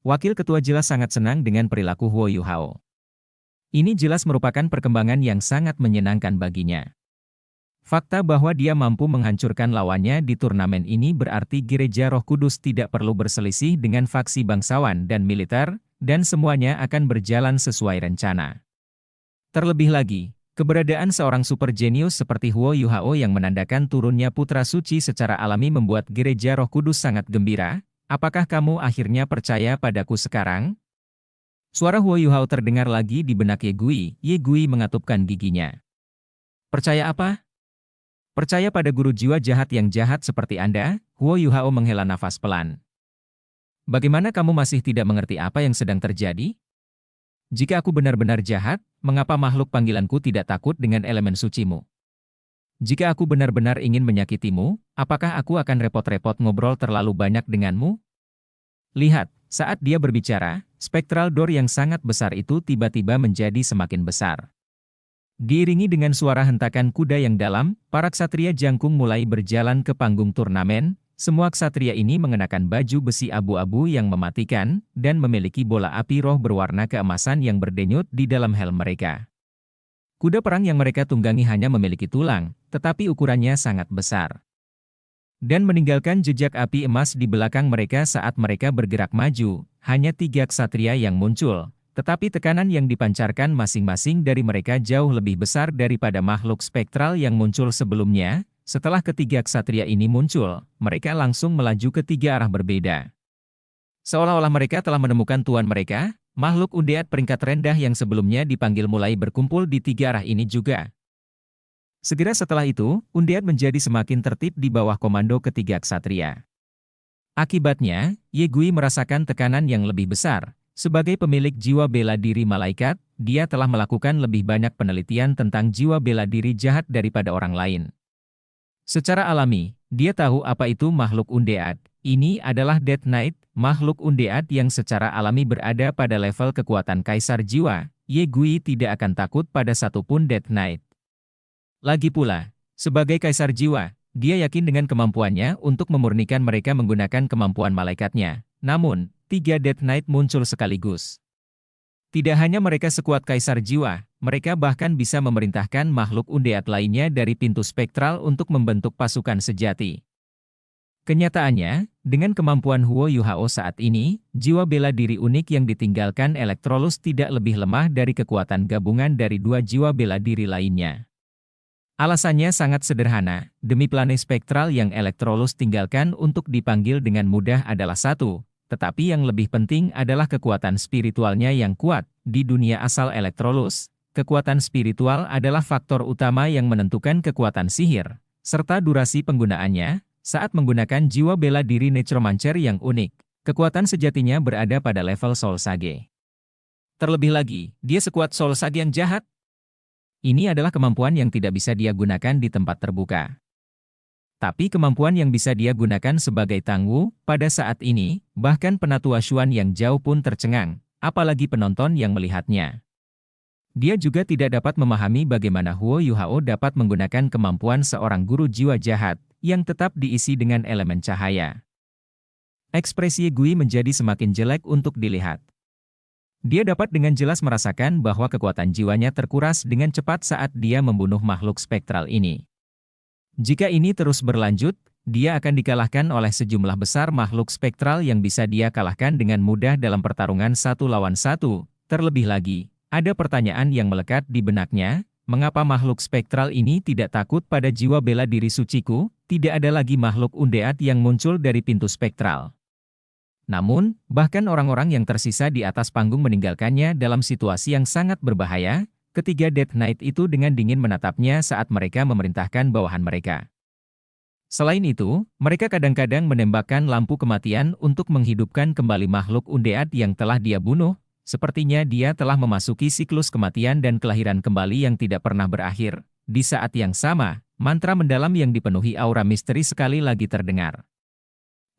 Wakil ketua jelas sangat senang dengan perilaku Huo Yuhao. Ini jelas merupakan perkembangan yang sangat menyenangkan baginya. Fakta bahwa dia mampu menghancurkan lawannya di turnamen ini berarti Gereja Roh Kudus tidak perlu berselisih dengan faksi bangsawan dan militer, dan semuanya akan berjalan sesuai rencana. Terlebih lagi, keberadaan seorang super jenius seperti Huo Yuhao yang menandakan turunnya putra suci secara alami membuat Gereja Roh Kudus sangat gembira. Apakah kamu akhirnya percaya padaku sekarang? Suara Huo Yuhao terdengar lagi di benak Ye Gui. Ye Gui mengatupkan giginya. Percaya apa? Percaya pada guru jiwa jahat yang jahat seperti Anda? Huo Yuhao menghela nafas pelan. Bagaimana kamu masih tidak mengerti apa yang sedang terjadi? Jika aku benar-benar jahat, mengapa makhluk panggilanku tidak takut dengan elemen sucimu? Jika aku benar-benar ingin menyakitimu, apakah aku akan repot-repot ngobrol terlalu banyak denganmu? Lihat, saat dia berbicara, spektral door yang sangat besar itu tiba-tiba menjadi semakin besar. Diiringi dengan suara hentakan kuda yang dalam, para ksatria jangkung mulai berjalan ke panggung turnamen. Semua ksatria ini mengenakan baju besi abu-abu yang mematikan, dan memiliki bola api roh berwarna keemasan yang berdenyut di dalam helm mereka. Kuda perang yang mereka tunggangi hanya memiliki tulang, tetapi ukurannya sangat besar. Dan meninggalkan jejak api emas di belakang mereka saat mereka bergerak maju, hanya 3 ksatria yang muncul, tetapi tekanan yang dipancarkan masing-masing dari mereka jauh lebih besar daripada makhluk spektral yang muncul sebelumnya. Setelah ketiga ksatria ini muncul, mereka langsung melaju ke 3 arah berbeda. Seolah-olah mereka telah menemukan tuan mereka, makhluk undead peringkat rendah yang sebelumnya dipanggil mulai berkumpul di 3 arah ini juga. Segera setelah itu, undead menjadi semakin tertib di bawah komando ketiga ksatria. Akibatnya, Ye Gui merasakan tekanan yang lebih besar. Sebagai pemilik jiwa bela diri malaikat, dia telah melakukan lebih banyak penelitian tentang jiwa bela diri jahat daripada orang lain. Secara alami, dia tahu apa itu makhluk undead. Ini adalah Death Knight, makhluk undead yang secara alami berada pada level kekuatan kaisar jiwa. Ye Gui tidak akan takut pada satupun Death Knight. Lagi pula, sebagai kaisar jiwa, dia yakin dengan kemampuannya untuk memurnikan mereka menggunakan kemampuan malaikatnya. Namun, 3 Death Knight muncul sekaligus. Tidak hanya mereka sekuat kaisar jiwa, mereka bahkan bisa memerintahkan makhluk undead lainnya dari pintu spektral untuk membentuk pasukan sejati. Kenyataannya, dengan kemampuan Huo Yuhao saat ini, jiwa bela diri unik yang ditinggalkan Electrolus tidak lebih lemah dari kekuatan gabungan dari 2 jiwa bela diri lainnya. Alasannya sangat sederhana, demi planet spektral yang Electrolus tinggalkan untuk dipanggil dengan mudah adalah satu. Tetapi yang lebih penting adalah kekuatan spiritualnya yang kuat. Di dunia asal Electrolus, kekuatan spiritual adalah faktor utama yang menentukan kekuatan sihir, serta durasi penggunaannya. Saat menggunakan jiwa bela diri Necromancer yang unik, kekuatan sejatinya berada pada level Soul Sage. Terlebih lagi, dia sekuat Soul Sage yang jahat. Ini adalah kemampuan yang tidak bisa dia gunakan di tempat terbuka. Tapi kemampuan yang bisa dia gunakan sebagai tangguh, pada saat ini, bahkan penatua Xuan yang jauh pun tercengang, apalagi penonton yang melihatnya. Dia juga tidak dapat memahami bagaimana Huo Yuhao dapat menggunakan kemampuan seorang guru jiwa jahat, yang tetap diisi dengan elemen cahaya. Ekspresi Ye Gui menjadi semakin jelek untuk dilihat. Dia dapat dengan jelas merasakan bahwa kekuatan jiwanya terkuras dengan cepat saat dia membunuh makhluk spektral ini. Jika ini terus berlanjut, dia akan dikalahkan oleh sejumlah besar makhluk spektral yang bisa dia kalahkan dengan mudah dalam pertarungan 1 lawan 1. Terlebih lagi, ada pertanyaan yang melekat di benaknya, mengapa makhluk spektral ini tidak takut pada jiwa bela diri suciku? Tidak ada lagi makhluk undead yang muncul dari pintu spektral. Namun, bahkan orang-orang yang tersisa di atas panggung meninggalkannya dalam situasi yang sangat berbahaya. Ketiga Death Knight itu dengan dingin menatapnya saat mereka memerintahkan bawahan mereka. Selain itu, mereka kadang-kadang menembakkan lampu kematian untuk menghidupkan kembali makhluk undead yang telah dia bunuh. Sepertinya dia telah memasuki siklus kematian dan kelahiran kembali yang tidak pernah berakhir. Di saat yang sama, mantra mendalam yang dipenuhi aura misteri sekali lagi terdengar.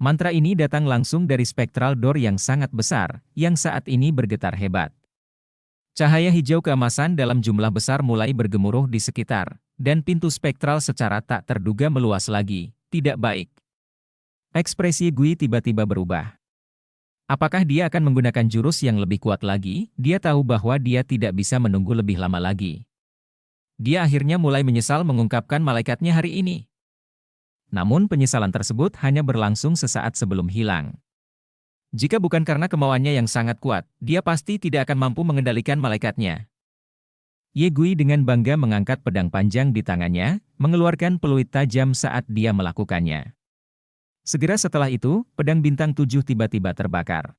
Mantra ini datang langsung dari spektral door yang sangat besar, yang saat ini bergetar hebat. Cahaya hijau keemasan dalam jumlah besar mulai bergemuruh di sekitar, dan pintu spektral secara tak terduga meluas lagi. Tidak baik. Ekspresi Gui tiba-tiba berubah. Apakah dia akan menggunakan jurus yang lebih kuat lagi? Dia tahu bahwa dia tidak bisa menunggu lebih lama lagi. Dia akhirnya mulai menyesal mengungkapkan malaikatnya hari ini. Namun penyesalan tersebut hanya berlangsung sesaat sebelum hilang. Jika bukan karena kemauannya yang sangat kuat, dia pasti tidak akan mampu mengendalikan malaikatnya. Ye Gui dengan bangga mengangkat pedang panjang di tangannya, mengeluarkan peluit tajam saat dia melakukannya. Segera setelah itu, pedang bintang 7 tiba-tiba terbakar.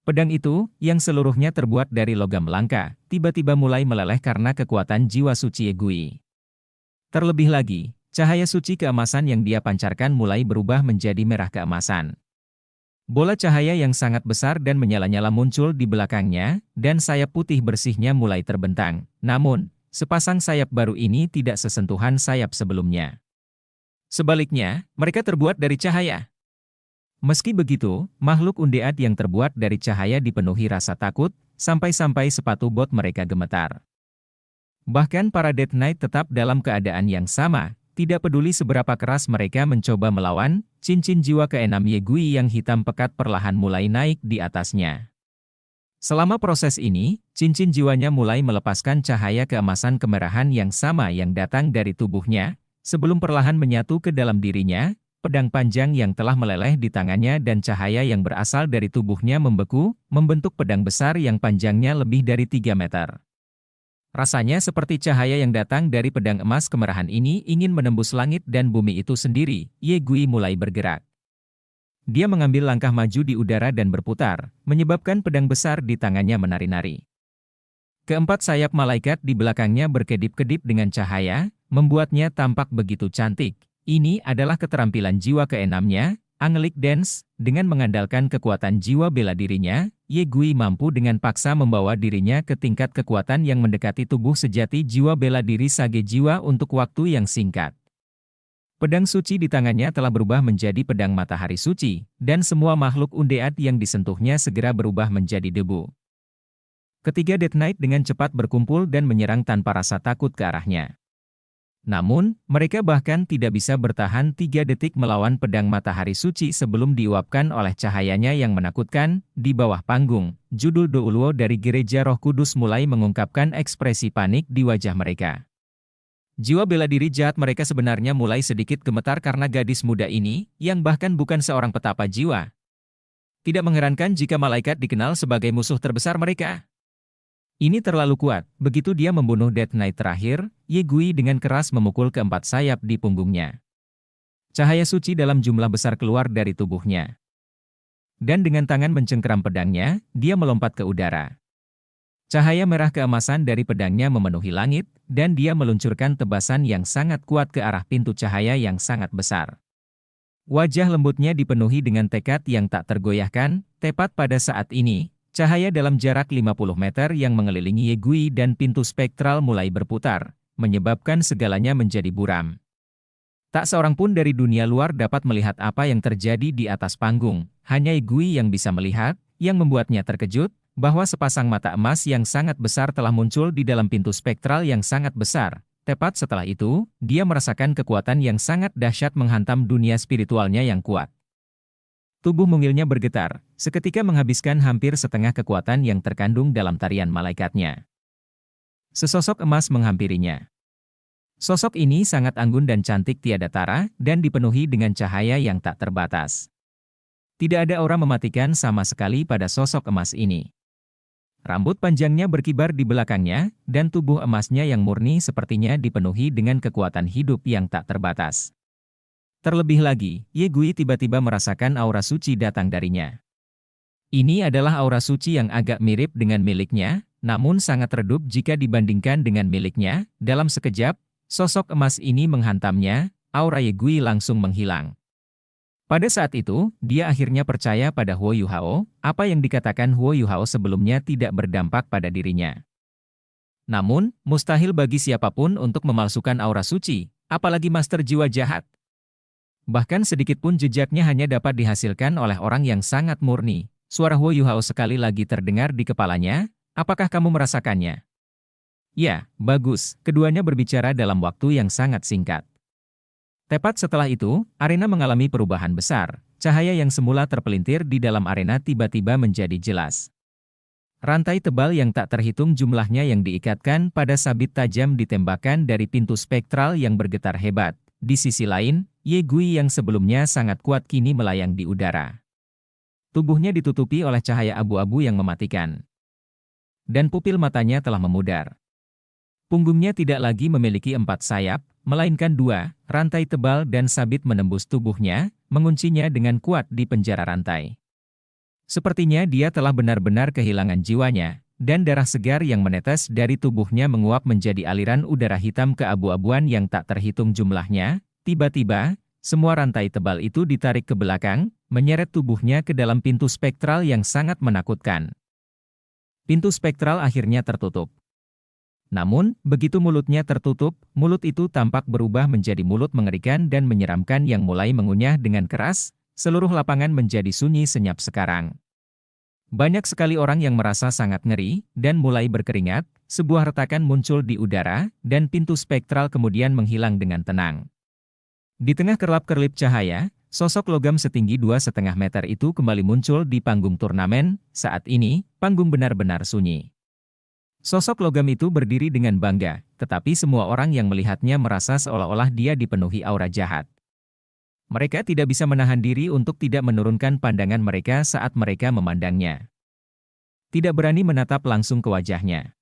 Pedang itu, yang seluruhnya terbuat dari logam langka, tiba-tiba mulai meleleh karena kekuatan jiwa suci Ye Gui. Terlebih lagi, cahaya suci keemasan yang dia pancarkan mulai berubah menjadi merah keemasan. Bola cahaya yang sangat besar dan menyala-nyala muncul di belakangnya, dan sayap putih bersihnya mulai terbentang. Namun, sepasang sayap baru ini tidak sesentuhan sayap sebelumnya. Sebaliknya, mereka terbuat dari cahaya. Meski begitu, makhluk undead yang terbuat dari cahaya dipenuhi rasa takut, sampai-sampai sepatu bot mereka gemetar. Bahkan para Death Knight tetap dalam keadaan yang sama, tidak peduli seberapa keras mereka mencoba melawan, cincin jiwa keenam Ye Gui yang hitam pekat perlahan mulai naik di atasnya. Selama proses ini, cincin jiwanya mulai melepaskan cahaya keemasan kemerahan yang sama yang datang dari tubuhnya, sebelum perlahan menyatu ke dalam dirinya. Pedang panjang yang telah meleleh di tangannya dan cahaya yang berasal dari tubuhnya membeku, membentuk pedang besar yang panjangnya lebih dari 3 meter. Rasanya seperti cahaya yang datang dari pedang emas kemerahan ini ingin menembus langit dan bumi itu sendiri. Ye Gui mulai bergerak. Dia mengambil langkah maju di udara dan berputar, menyebabkan pedang besar di tangannya menari-nari. Keempat sayap malaikat di belakangnya berkedip-kedip dengan cahaya, membuatnya tampak begitu cantik. Ini adalah keterampilan jiwa keenamnya, Angelic Dance. Dengan mengandalkan kekuatan jiwa bela dirinya, Ye Gui mampu dengan paksa membawa dirinya ke tingkat kekuatan yang mendekati tubuh sejati jiwa bela diri Sage Jiwa untuk waktu yang singkat. Pedang suci di tangannya telah berubah menjadi pedang matahari suci, dan semua makhluk undead yang disentuhnya segera berubah menjadi debu. Ketiga Death Knight dengan cepat berkumpul dan menyerang tanpa rasa takut ke arahnya. Namun, mereka bahkan tidak bisa bertahan 3 detik melawan pedang matahari suci sebelum diuapkan oleh cahayanya yang menakutkan. Di bawah panggung, judul Douluo dari Gereja Roh Kudus mulai mengungkapkan ekspresi panik di wajah mereka. Jiwa bela diri jahat mereka sebenarnya mulai sedikit gemetar karena gadis muda ini, yang bahkan bukan seorang petapa jiwa. Tidak mengherankan jika malaikat dikenal sebagai musuh terbesar mereka. Ini terlalu kuat. Begitu dia membunuh Death Knight terakhir, Ye Gui dengan keras memukul keempat sayap di punggungnya. Cahaya suci dalam jumlah besar keluar dari tubuhnya. Dan dengan tangan mencengkeram pedangnya, dia melompat ke udara. Cahaya merah keemasan dari pedangnya memenuhi langit, dan dia meluncurkan tebasan yang sangat kuat ke arah pintu cahaya yang sangat besar. Wajah lembutnya dipenuhi dengan tekad yang tak tergoyahkan. Tepat pada saat ini, cahaya dalam jarak 50 meter yang mengelilingi Ye Gui dan pintu spektral mulai berputar, menyebabkan segalanya menjadi buram. Tak seorang pun dari dunia luar dapat melihat apa yang terjadi di atas panggung, hanya Ye Gui yang bisa melihat, yang membuatnya terkejut, bahwa sepasang mata emas yang sangat besar telah muncul di dalam pintu spektral yang sangat besar. Tepat setelah itu, dia merasakan kekuatan yang sangat dahsyat menghantam dunia spiritualnya yang kuat. Tubuh mungilnya bergetar, seketika menghabiskan hampir setengah kekuatan yang terkandung dalam tarian malaikatnya. Sesosok emas menghampirinya. Sosok ini sangat anggun dan cantik tiada tara, dan dipenuhi dengan cahaya yang tak terbatas. Tidak ada aura mematikan sama sekali pada sosok emas ini. Rambut panjangnya berkibar di belakangnya, dan tubuh emasnya yang murni sepertinya dipenuhi dengan kekuatan hidup yang tak terbatas. Terlebih lagi, Ye Gui tiba-tiba merasakan aura suci datang darinya. Ini adalah aura suci yang agak mirip dengan miliknya, namun sangat redup jika dibandingkan dengan miliknya. Dalam sekejap, sosok emas ini menghantamnya, aura Ye Gui langsung menghilang. Pada saat itu, dia akhirnya percaya pada Huo Yuhao. Apa yang dikatakan Huo Yuhao sebelumnya tidak berdampak pada dirinya. Namun, mustahil bagi siapapun untuk memalsukan aura suci, apalagi master jiwa jahat. Bahkan sedikit pun jejaknya hanya dapat dihasilkan oleh orang yang sangat murni. Suara Huo Yuhao sekali lagi terdengar di kepalanya. Apakah kamu merasakannya? Ya, bagus. Keduanya berbicara dalam waktu yang sangat singkat. Tepat setelah itu, arena mengalami perubahan besar. cahaya yang semula terpelintir di dalam arena tiba-tiba menjadi jelas. Rantai tebal yang tak terhitung jumlahnya yang diikatkan pada sabit tajam ditembakkan dari pintu spektral yang bergetar hebat. Di sisi lain, Ye Gui yang sebelumnya sangat kuat kini melayang di udara. Tubuhnya ditutupi oleh cahaya abu-abu yang mematikan. Dan pupil matanya telah memudar. Punggungnya tidak lagi memiliki 4 sayap, melainkan 2, rantai tebal dan sabit menembus tubuhnya, menguncinya dengan kuat di penjara rantai. Sepertinya dia telah benar-benar kehilangan jiwanya, dan darah segar yang menetes dari tubuhnya menguap menjadi aliran udara hitam keabu-abuan yang tak terhitung jumlahnya. Tiba-tiba, semua rantai tebal itu ditarik ke belakang, menyeret tubuhnya ke dalam pintu spektral yang sangat menakutkan. Pintu spektral akhirnya tertutup. Namun, begitu mulutnya tertutup, mulut itu tampak berubah menjadi mulut mengerikan dan menyeramkan yang mulai mengunyah dengan keras. Seluruh lapangan menjadi sunyi senyap sekarang. Banyak sekali orang yang merasa sangat ngeri, dan mulai berkeringat, sebuah retakan muncul di udara, dan pintu spektral kemudian menghilang dengan tenang. Di tengah kerlap-kerlip cahaya, sosok logam setinggi 2,5 meter itu kembali muncul di panggung turnamen. Saat ini, panggung benar-benar sunyi. Sosok logam itu berdiri dengan bangga, tetapi semua orang yang melihatnya merasa seolah-olah dia dipenuhi aura jahat. Mereka tidak bisa menahan diri untuk tidak menurunkan pandangan mereka saat mereka memandangnya. Tidak berani menatap langsung ke wajahnya.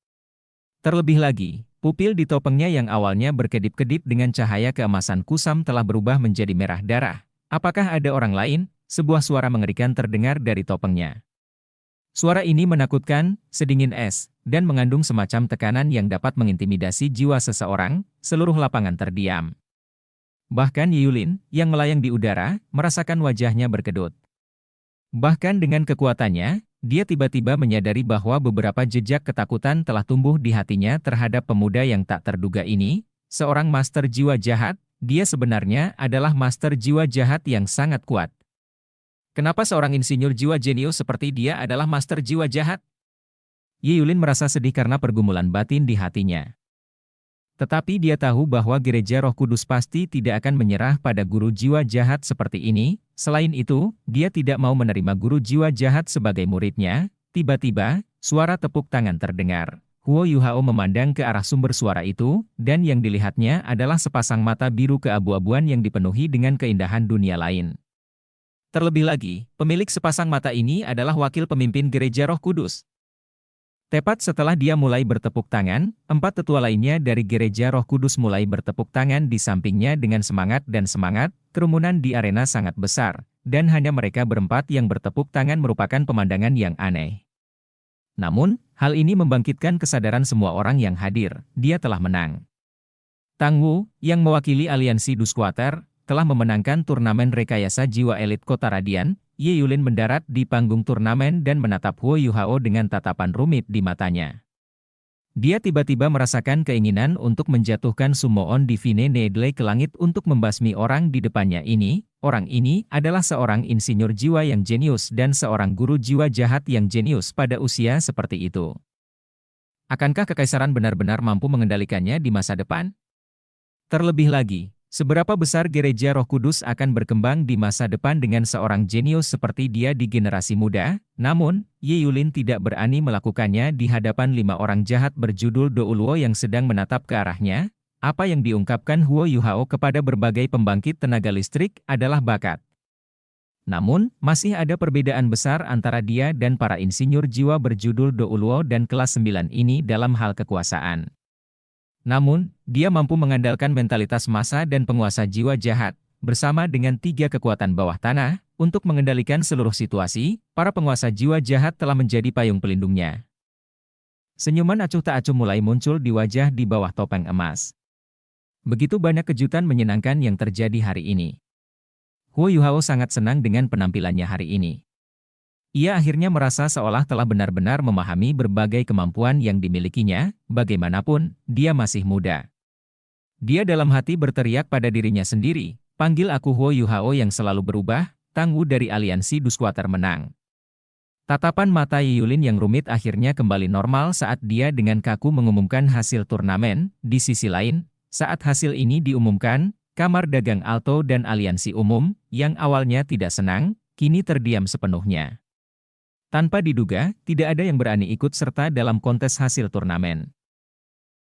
Terlebih lagi, pupil di topengnya yang awalnya berkedip-kedip dengan cahaya keemasan kusam telah berubah menjadi merah darah. Apakah ada orang lain? Sebuah suara mengerikan terdengar dari topengnya. Suara ini menakutkan, sedingin es, dan mengandung semacam tekanan yang dapat mengintimidasi jiwa seseorang. Seluruh lapangan terdiam. Bahkan Yulin, yang melayang di udara, merasakan wajahnya berkedut. Bahkan dengan kekuatannya, dia tiba-tiba menyadari bahwa beberapa jejak ketakutan telah tumbuh di hatinya terhadap pemuda yang tak terduga ini, seorang master jiwa jahat. Dia sebenarnya adalah master jiwa jahat yang sangat kuat. Kenapa seorang insinyur jiwa jenius seperti dia adalah master jiwa jahat? Yulin merasa sedih karena pergumulan batin di hatinya. Tetapi dia tahu bahwa Gereja Roh Kudus pasti tidak akan menyerah pada guru jiwa jahat seperti ini. Selain itu, dia tidak mau menerima guru jiwa jahat sebagai muridnya. Tiba-tiba, suara tepuk tangan terdengar. Huo Yuhao memandang ke arah sumber suara itu, dan yang dilihatnya adalah sepasang mata biru keabu-abuan yang dipenuhi dengan keindahan dunia lain. Terlebih lagi, pemilik sepasang mata ini adalah wakil pemimpin Gereja Roh Kudus. Tepat setelah dia mulai bertepuk tangan, 4 tetua lainnya dari Gereja Roh Kudus mulai bertepuk tangan di sampingnya dengan semangat dan semangat. Kerumunan di arena sangat besar, dan hanya mereka berempat yang bertepuk tangan merupakan pemandangan yang aneh. Namun, hal ini membangkitkan kesadaran semua orang yang hadir, dia telah menang. Tang Wu, yang mewakili aliansi Dusquater, telah memenangkan turnamen rekayasa jiwa elit Kota Radian. Ye Yulin mendarat di panggung turnamen dan menatap Huo Yuhao dengan tatapan rumit di matanya. Dia tiba-tiba merasakan keinginan untuk menjatuhkan Summon Divine Needle ke langit untuk membasmi orang di depannya ini. Orang ini adalah seorang insinyur jiwa yang jenius dan seorang guru jiwa jahat yang jenius pada usia seperti itu. Akankah kekaisaran benar-benar mampu mengendalikannya di masa depan? Terlebih lagi, seberapa besar Gereja Roh Kudus akan berkembang di masa depan dengan seorang jenius seperti dia di generasi muda? Namun, Ye Yulin tidak berani melakukannya di hadapan 5 orang jahat berjudul Douluo yang sedang menatap ke arahnya. Apa yang diungkapkan Huo Yuhao kepada berbagai pembangkit tenaga listrik adalah bakat. Namun, masih ada perbedaan besar antara dia dan para insinyur jiwa berjudul Douluo dan kelas 9 ini dalam hal kekuasaan. Namun, dia mampu mengandalkan mentalitas massa dan penguasa jiwa jahat, bersama dengan 3 kekuatan bawah tanah, untuk mengendalikan seluruh situasi. Para penguasa jiwa jahat telah menjadi payung pelindungnya. Senyuman acuh tak acuh mulai muncul di wajah di bawah topeng emas. Begitu banyak kejutan menyenangkan yang terjadi hari ini. Huo Yuhao sangat senang dengan penampilannya hari ini. Ia akhirnya merasa seolah telah benar-benar memahami berbagai kemampuan yang dimilikinya, bagaimanapun, dia masih muda. Dia dalam hati berteriak pada dirinya sendiri, panggil aku Huo Yuhao yang selalu berubah. Tang Wu dari aliansi Dusquater menang. Tatapan mata Ye Yulin yang rumit akhirnya kembali normal saat dia dengan kaku mengumumkan hasil turnamen. Di sisi lain, saat hasil ini diumumkan, Kamar Dagang Alto dan Aliansi Umum, yang awalnya tidak senang, kini terdiam sepenuhnya. Tanpa diduga, tidak ada yang berani ikut serta dalam kontes hasil turnamen.